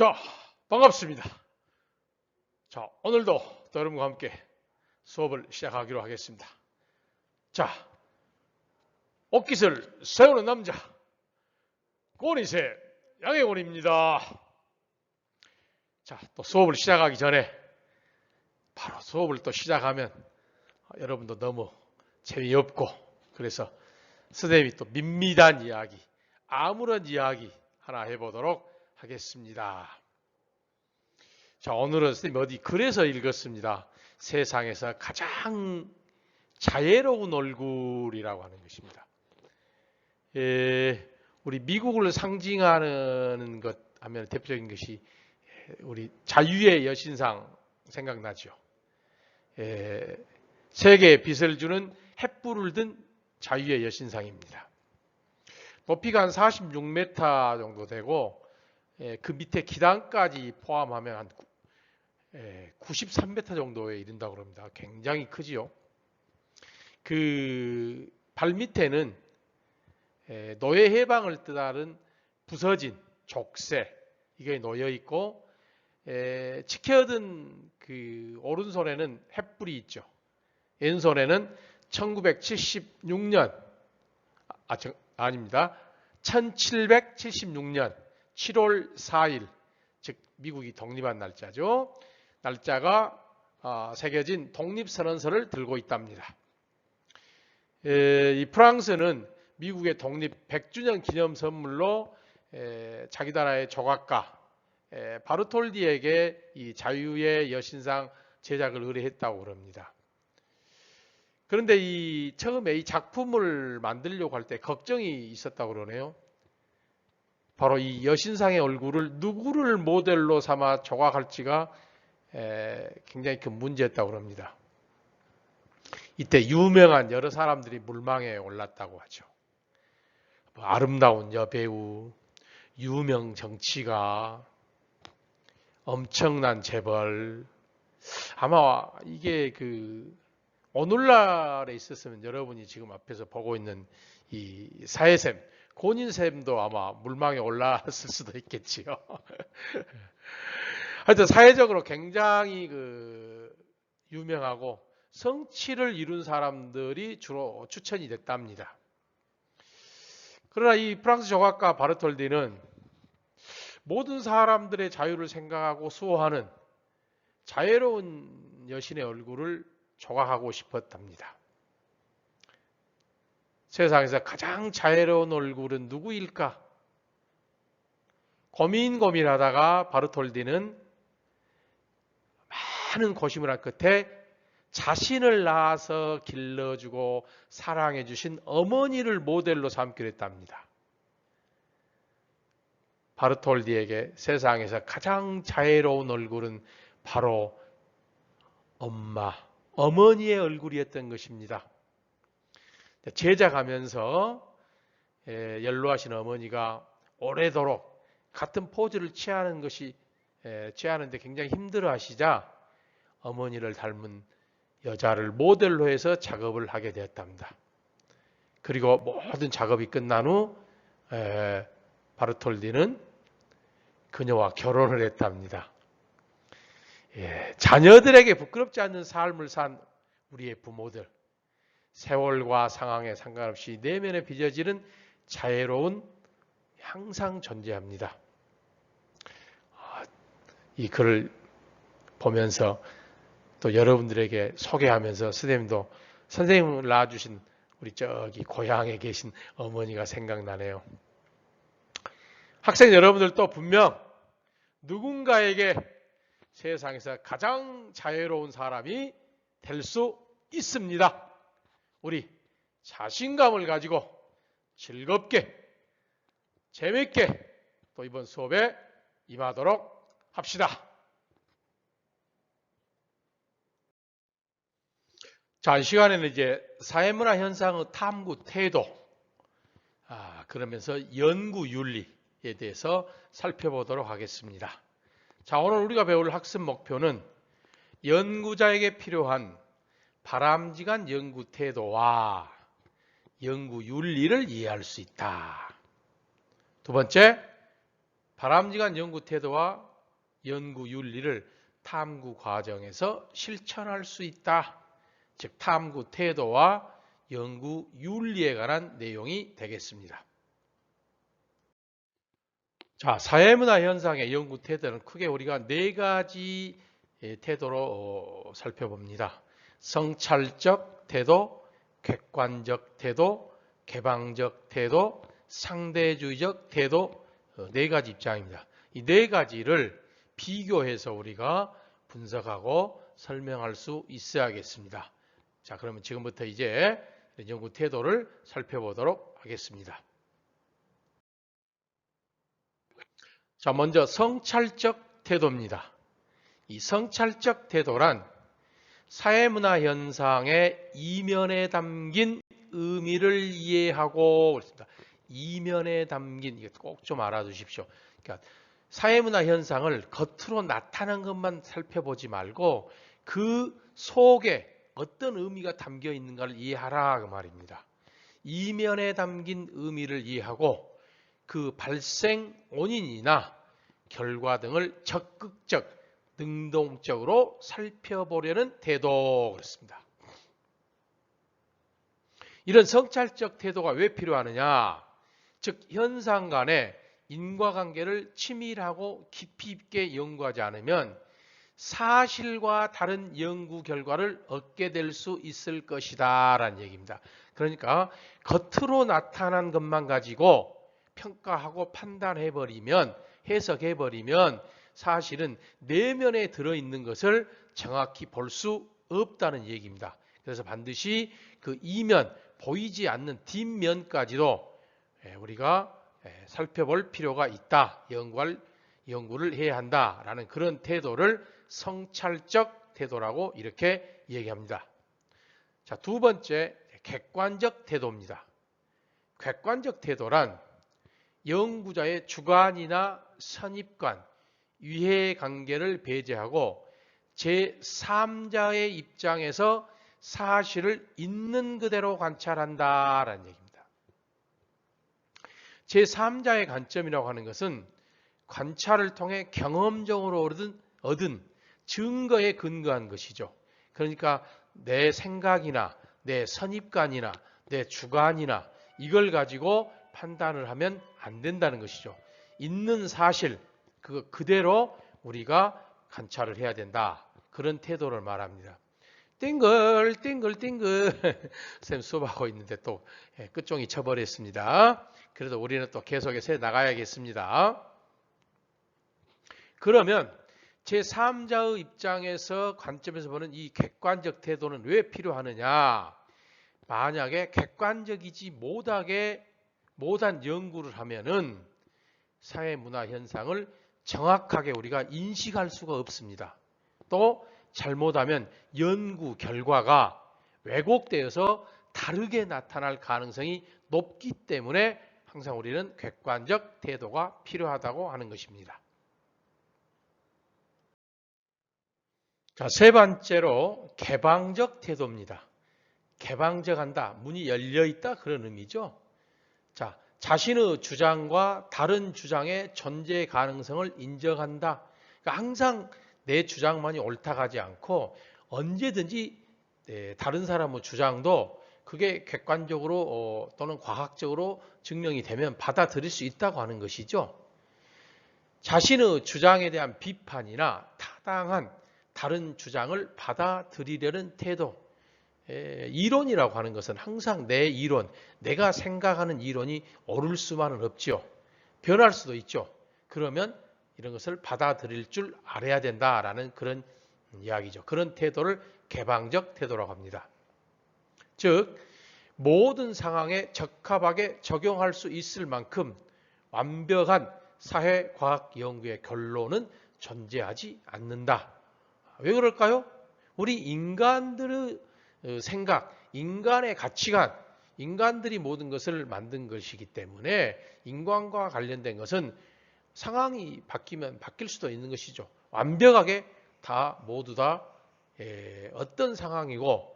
자, 반갑습니다. 자, 오늘도 여러분과 함께 수업을 시작하기로 하겠습니다. 자, 옷깃을 세우는 남자, 고니세 양해곤입니다. 자, 또 수업을 시작하기 전에 바로 수업을 또 시작하면 여러분도 너무 재미없고, 그래서 선생님이 또 밋밋한 이야기, 아무런 이야기 하나 해보도록 하겠습니다. 자, 오늘은 선생님 어디 글에서 읽었습니다. 세상에서 가장 자애로운 얼굴이라고 하는 것입니다. 우리 미국을 상징하는 것 하면 대표적인 것이 우리 자유의 여신상 생각나죠. 세계에 빛을 주는 횃불을 든 자유의 여신상입니다. 높이가 한 46m 정도 되고 그 밑에 기단까지 포함하면 한 93m 정도에 이른다고 합니다. 굉장히 크지요. 그 발 밑에는 노예 해방을 뜻하는 부서진 족쇄 이게 놓여 있고, 지켜든 그 오른손에는 횃불이 있죠. 왼손에는 1976년 아닙니다. 1776년 7월 4일, 즉 미국이 독립한 날짜죠. 날짜가 새겨진 독립선언서를 들고 있답니다. 이 프랑스는 미국의 독립 100주년 기념 선물로 자기 나라의 조각가 바르톨디에게 이 자유의 여신상 제작을 의뢰했다고 합니다. 그런데 처음에 이 작품을 만들려고 할 때 걱정이 있었다고 그러네요. 바로 이 여신상의 얼굴을 누구를 모델로 삼아 조각할지가 굉장히 큰 문제였다고 합니다. 이때 유명한 여러 사람들이 물망에 올랐다고 하죠. 아름다운 여배우, 유명 정치가, 엄청난 재벌. 아마 이게 오늘날에 있었으면 여러분이 지금 앞에서 보고 있는 이 사회샘, 고인샘도 아마 물망에 올랐을 수도 있겠지요. 하여튼 사회적으로 굉장히 유명하고 성취를 이룬 사람들이 주로 추천이 됐답니다. 그러나 이 프랑스 조각가 바르톨디는 모든 사람들의 자유를 생각하고 수호하는 자애로운 여신의 얼굴을 조각하고 싶었답니다. 세상에서 가장 자애로운 얼굴은 누구일까? 고민하다가 바르톨디는 많은 고심을 한 끝에 자신을 낳아서 길러주고 사랑해 주신 어머니를 모델로 삼기로 했답니다. 바르톨디에게 세상에서 가장 자애로운 얼굴은 바로 어머니의 얼굴이었던 것입니다. 제작하면서 연로하신 어머니가 오래도록 같은 포즈를 취하는데 굉장히 힘들어하시자 어머니를 닮은 여자를 모델로 해서 작업을 하게 되었답니다. 그리고 모든 작업이 끝난 후 바르톨디는 그녀와 결혼을 했답니다. 자녀들에게 부끄럽지 않는 삶을 산 우리의 부모들, 세월과 상황에 상관없이 내면에 빚어지는 자애로운 항상 존재합니다. 이 글을 보면서 또 여러분들에게 소개하면서 선생님을 낳아주신 우리 저기 고향에 계신 어머니가 생각나네요. 학생 여러분들도 분명 누군가에게 세상에서 가장 자애로운 사람이 될 수 있습니다. 우리 자신감을 가지고 즐겁게 재밌게 또 이번 수업에 임하도록 합시다. 자, 이 시간에는 이제 사회문화 현상의 탐구 태도, 그러면서 연구 윤리에 대해서 살펴보도록 하겠습니다. 자, 오늘 우리가 배울 학습 목표는 연구자에게 필요한 바람직한 연구 태도와 연구 윤리를 이해할 수 있다. 두 번째, 바람직한 연구 태도와 연구 윤리를 탐구 과정에서 실천할 수 있다. 즉 탐구 태도와 연구 윤리에 관한 내용이 되겠습니다. 자, 사회문화 현상의 연구 태도는 크게 우리가 네 가지 태도로 살펴봅니다. 성찰적 태도, 객관적 태도, 개방적 태도, 상대주의적 태도, 네 가지 입장입니다. 이 네 가지를 비교해서 우리가 분석하고 설명할 수 있어야겠습니다. 자, 그러면 지금부터 이제 연구 태도를 살펴보도록 하겠습니다. 자, 먼저 성찰적 태도입니다. 이 성찰적 태도란 사회문화 현상의 이면에 담긴 의미를 이해하고 그렇습니다. 이면에 담긴, 이거 꼭 좀 알아두십시오. 그러니까 사회문화 현상을 겉으로 나타난 것만 살펴보지 말고 그 속에 어떤 의미가 담겨 있는가를 이해하라 그 말입니다. 이면에 담긴 의미를 이해하고 그 발생 원인이나 결과 등을 적극적, 능동적으로 살펴보려는 태도 그렇습니다. 이런 성찰적 태도가 왜 필요하느냐? 즉 현상 간의 인과관계를 치밀하고 깊이 있게 연구하지 않으면 사실과 다른 연구 결과를 얻게 될 수 있을 것이다 라는 얘기입니다. 그러니까 겉으로 나타난 것만 가지고 평가하고 판단해버리면, 해석해버리면 사실은 내면에 들어있는 것을 정확히 볼 수 없다는 얘기입니다. 그래서 반드시 그 이면, 보이지 않는 뒷면까지도 우리가 살펴볼 필요가 있다. 연구를 해야 한다라는 그런 태도를 성찰적 태도라고 이렇게 얘기합니다. 자, 두 번째, 객관적 태도입니다. 객관적 태도란 연구자의 주관이나 선입관, 유해관계를 배제하고 제3자의 입장에서 사실을 있는 그대로 관찰한다라는 얘기입니다. 제3자의 관점이라고 하는 것은 관찰을 통해 경험적으로 얻은 증거에 근거한 것이죠. 그러니까 내 생각이나 내 선입관이나 내 주관이나 이걸 가지고 판단을 하면 안 된다는 것이죠. 있는 사실 그대로 우리가 관찰을 해야 된다. 그런 태도를 말합니다. 띵글 쌤 수업하고 있는데 또 끝종이 쳐버렸습니다. 그래도 우리는 또 계속해서 나가야겠습니다. 그러면 제3자의 입장에서 관점에서 보는 이 객관적 태도는 왜 필요하느냐? 만약에 객관적이지 못한 연구를 하면은 사회 문화 현상을 정확하게 우리가 인식할 수가 없습니다. 또 잘못하면 연구 결과가 왜곡되어서 다르게 나타날 가능성이 높기 때문에 항상 우리는 객관적 태도가 필요하다고 하는 것입니다. 자, 세 번째로 개방적 태도입니다. 개방적한다, 문이 열려있다 그런 의미죠. 자, 자신의 주장과 다른 주장의 존재 가능성을 인정한다. 그러니까 항상 내 주장만이 옳다가지 않고 언제든지 다른 사람의 주장도 그게 객관적으로 또는 과학적으로 증명이 되면 받아들일 수 있다고 하는 것이죠. 자신의 주장에 대한 비판이나 타당한 다른 주장을 받아들이려는 태도. 이론이라고 하는 것은 항상 내 이론, 내가 생각하는 이론이 옳을 수만은 없죠. 변할 수도 있죠. 그러면 이런 것을 받아들일 줄 알아야 된다라는 그런 이야기죠. 그런 태도를 개방적 태도라고 합니다. 즉 모든 상황에 적합하게 적용할 수 있을 만큼 완벽한 사회과학 연구의 결론은 존재하지 않는다. 왜 그럴까요? 우리 인간들의 생각, 인간의 가치관, 인간들이 모든 것을 만든 것이기 때문에 인간과 관련된 것은 상황이 바뀌면 바뀔 수도 있는 것이죠. 완벽하게 모두 다 어떤 상황이고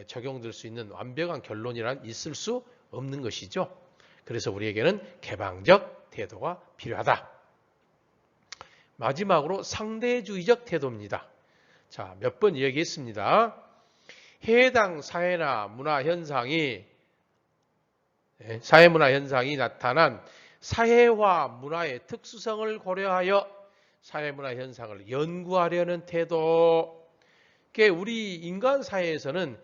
적용될 수 있는 완벽한 결론이란 있을 수 없는 것이죠. 그래서 우리에게는 개방적 태도가 필요하다. 마지막으로 상대주의적 태도입니다. 자, 몇 번 얘기했습니다. 해당 사회나 문화 현상이 사회문화 현상이 나타난 사회와 문화의 특수성을 고려하여 사회문화 현상을 연구하려는 태도. 우리 인간 사회에서는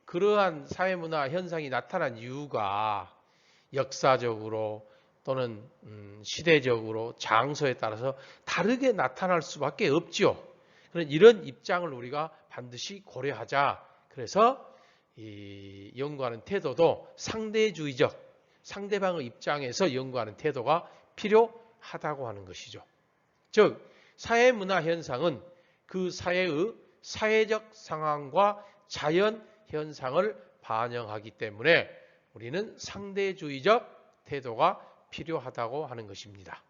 그러한 사회문화 현상이 나타난 이유가 역사적으로 또는 시대적으로 장소에 따라서 다르게 나타날 수밖에 없죠. 이런 입장을 우리가 반드시 고려하자. 그래서 이 연구하는 태도도 상대주의적, 상대방의 입장에서 연구하는 태도가 필요하다고 하는 것이죠. 즉, 사회문화 현상은 그 사회의 사회적 상황과 자연 현상을 반영하기 때문에 우리는 상대주의적 태도가 필요하다고 하는 것입니다.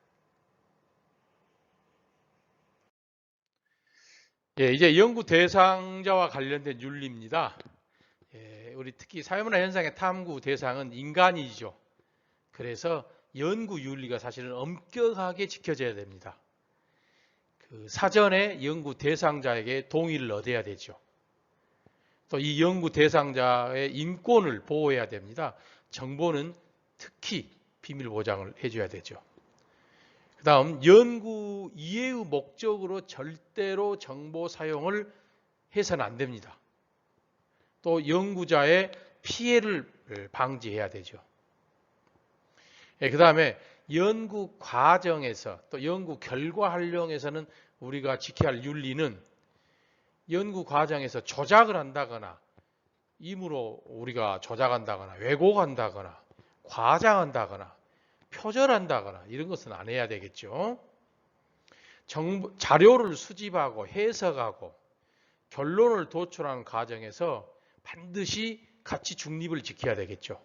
이제 연구 대상자와 관련된 윤리입니다. 우리 특히 사회문화 현상의 탐구 대상은 인간이죠. 그래서 연구 윤리가 사실은 엄격하게 지켜져야 됩니다. 사전에 연구 대상자에게 동의를 얻어야 되죠. 또 이 연구 대상자의 인권을 보호해야 됩니다. 정보는 특히 비밀 보장을 해줘야 되죠. 그 다음 연구 이해의 목적으로 절대로 정보 사용을 해서는 안 됩니다. 또 연구자의 피해를 방지해야 되죠. 그 다음에 연구 과정에서 또 연구 결과 활용에서는 우리가 지켜야 할 윤리는 연구 과정에서 조작을 한다거나 임의로 우리가 조작한다거나 왜곡한다거나 과장한다거나 표절한다거나 이런 것은 안 해야 되겠죠. 자료를 수집하고 해석하고 결론을 도출하는 과정에서 반드시 가치 중립을 지켜야 되겠죠.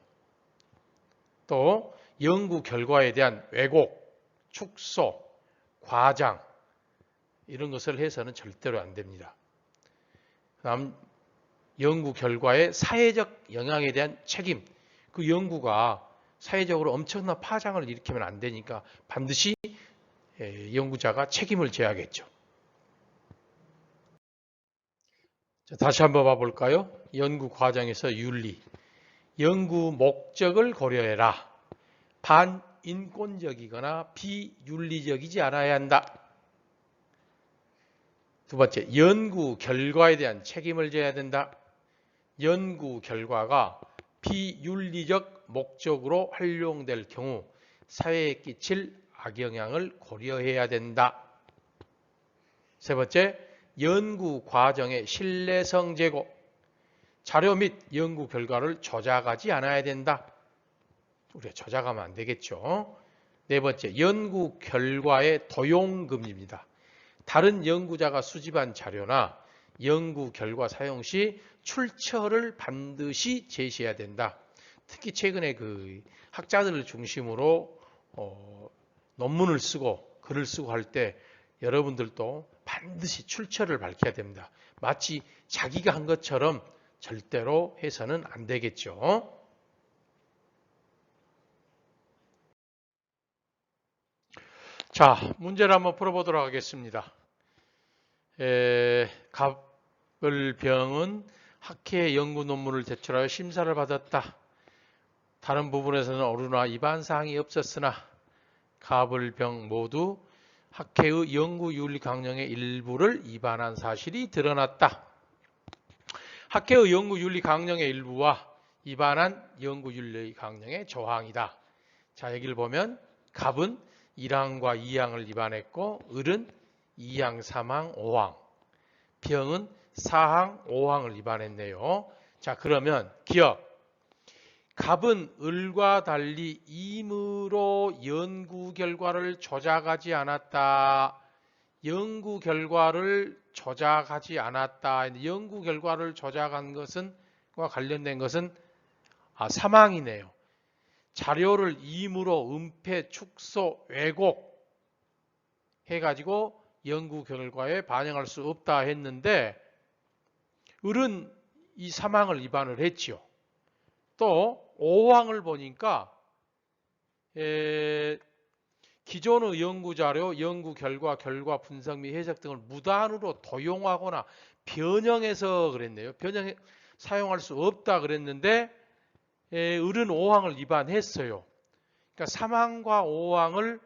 또 연구 결과에 대한 왜곡, 축소, 과장 이런 것을 해서는 절대로 안 됩니다. 다음 연구 결과의 사회적 영향에 대한 책임. 그 연구가 사회적으로 엄청난 파장을 일으키면 안 되니까 반드시 연구자가 책임을 져야겠죠. 자, 다시 한번 봐볼까요? 연구 과정에서 윤리. 연구 목적을 고려해라. 반인권적이거나 비윤리적이지 않아야 한다. 두 번째, 연구 결과에 대한 책임을 져야 된다. 연구 결과가 비윤리적 목적으로 활용될 경우 사회에 끼칠 악영향을 고려해야 된다. 세 번째, 연구 과정의 신뢰성 제고. 자료 및 연구 결과를 조작하지 않아야 된다. 우리가 조작하면 안 되겠죠. 네 번째, 연구 결과의 도용금지입니다. 다른 연구자가 수집한 자료나 연구 결과 사용 시 출처를 반드시 제시해야 된다. 특히 최근에 학자들을 중심으로 논문을 쓰고 글을 쓰고 할 때 여러분들도 반드시 출처를 밝혀야 됩니다. 마치 자기가 한 것처럼 절대로 해서는 안 되겠죠. 자, 문제를 한번 풀어보도록 하겠습니다. 갑을병은 학회 연구 논문을 제출하여 심사를 받았다. 다른 부분에서는 어루나 위반 사항이 없었으나 갑을병 모두 학회의 연구윤리 강령의 일부를 위반한 사실이 드러났다. 학회의 연구윤리 강령의 일부와 위반한 연구윤리 강령의 조항이다. 자, 여기를 보면 갑은 1항과 2항을 위반했고 을은 2항, 3항, 5항, 병은 4항, 5항을 위반했네요. 자, 그러면 기억. 갑은 을과 달리 임의로 연구 결과를 조작하지 않았다. 연구 결과를 조작하지 않았다. 연구 결과를 조작한 것은 과 관련된 것은 3항이네요. 자료를 임의로 은폐, 축소, 왜곡 해가지고 연구 결과에 반영할 수 없다 했는데 을은 이 3항을 위반을 했지요. 또 5항을 보니까 기존의 연구자료, 연구 결과, 결과 분석 및 해석 등을 무단으로 도용하거나 변형해서 그랬네요. 사용할 수 없다 그랬는데 을은 5항을 위반했어요. 그러니까 3항과 5항을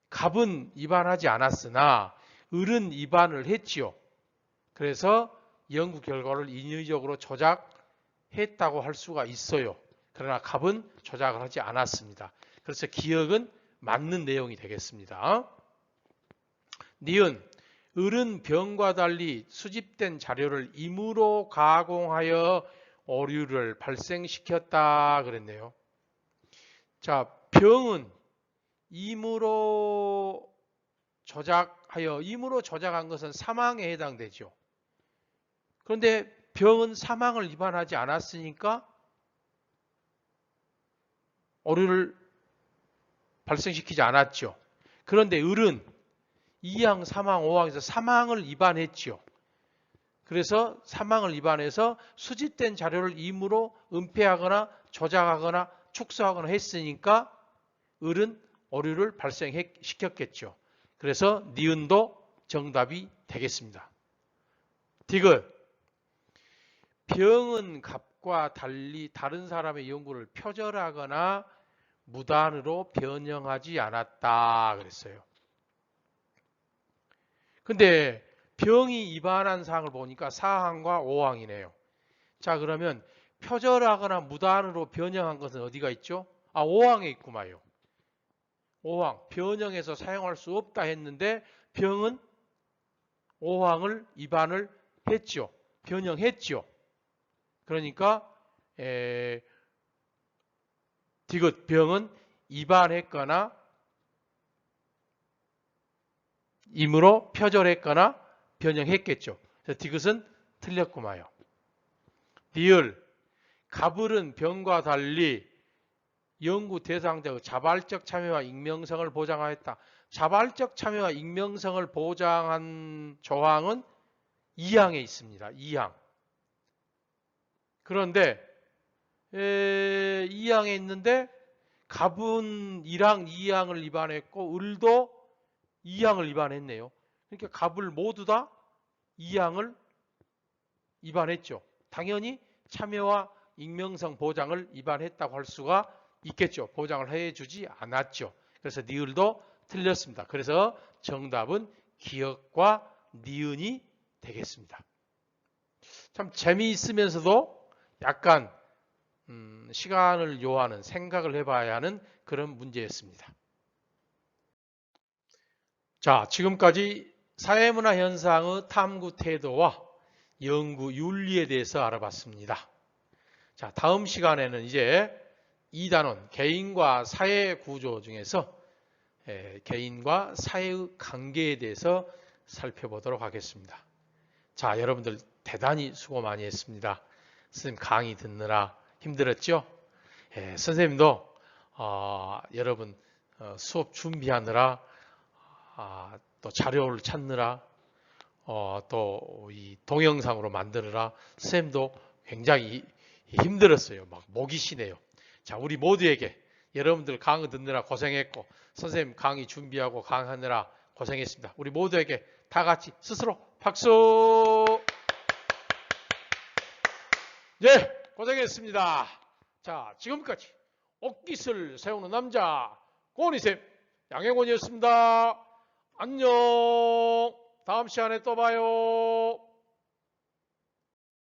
갑은 위반하지 않았으나 을은 위반을 했지요. 그래서 연구 결과를 인위적으로 조작했다고 할 수가 있어요. 그러나 갑은 조작을 하지 않았습니다. 그래서 기억은 맞는 내용이 되겠습니다. 니은 을은 병과 달리 수집된 자료를 임의로 가공하여 오류를 발생시켰다 그랬네요. 자, 병은 임의로 조작한 것은 사망에 해당되죠. 그런데 병은 사망을 위반하지 않았으니까 오류를 발생시키지 않았죠. 그런데 을은 2항, 3항, 5항에서 사망을 위반했죠. 그래서 사망을 위반해서 수집된 자료를 임의로 은폐하거나 조작하거나 축소하거나 했으니까 을은 오류를 발생시켰겠죠. 그래서 니은도 정답이 되겠습니다. 디귿 병은 갑과 달리 다른 사람의 연구를 표절하거나 무단으로 변형하지 않았다 그랬어요. 근데 병이 위반한 사항을 보니까 4항과 5항이네요. 자, 그러면 표절하거나 무단으로 변형한 것은 어디가 있죠? 5항에 있구만요. 5항 변형해서 사용할 수 없다 했는데 병은 5항을 위반을 했죠. 변형했죠. 그러니까 디귿 병은 위반했거나 임의로 표절했거나 변형했겠죠. 그래서 디귿은 틀렸구만요. 리을 갑을은 병과 달리 연구 대상자의 자발적 참여와 익명성을 보장하였다. 자발적 참여와 익명성을 보장한 조항은 2항에 있습니다. 2항. 그런데 2항에 있는데 갑은 1항, 2항을 위반했고 을도 2항을 위반했네요. 그러니까 갑을 모두 다 2항을 위반했죠. 당연히 참여와 익명성 보장을 위반했다고 할 수가 있겠죠. 보장을 해주지 않았죠. 그래서 니을도 틀렸습니다. 그래서 정답은 기억과 니은이 되겠습니다. 참 재미있으면서도 약간 시간을 요하는 생각을 해봐야 하는 그런 문제였습니다. 자, 지금까지 사회문화 현상의 탐구 태도와 연구 윤리에 대해서 알아봤습니다. 자, 다음 시간에는 이제 2단원 개인과 사회 구조 중에서 개인과 사회의 관계에 대해서 살펴보도록 하겠습니다. 자, 여러분들 대단히 수고 많이 했습니다. 선생님 강의 듣느라 힘들었죠? 선생님도 여러분 수업 준비하느라 또 자료를 찾느라 또 이 동영상으로 만드느라 선생님도 굉장히 힘들었어요. 막 목이 쉬네요. 자, 우리 모두에게 여러분들 강의 듣느라 고생했고 선생님 강의 준비하고 강의하느라 고생했습니다. 우리 모두에게 다 같이 스스로 박수. 예, 고생했습니다. 자, 지금까지 옥깃을 세우는 남자 고은이쌤 양혜곤이었습니다. 안녕. 다음 시간에 또 봐요.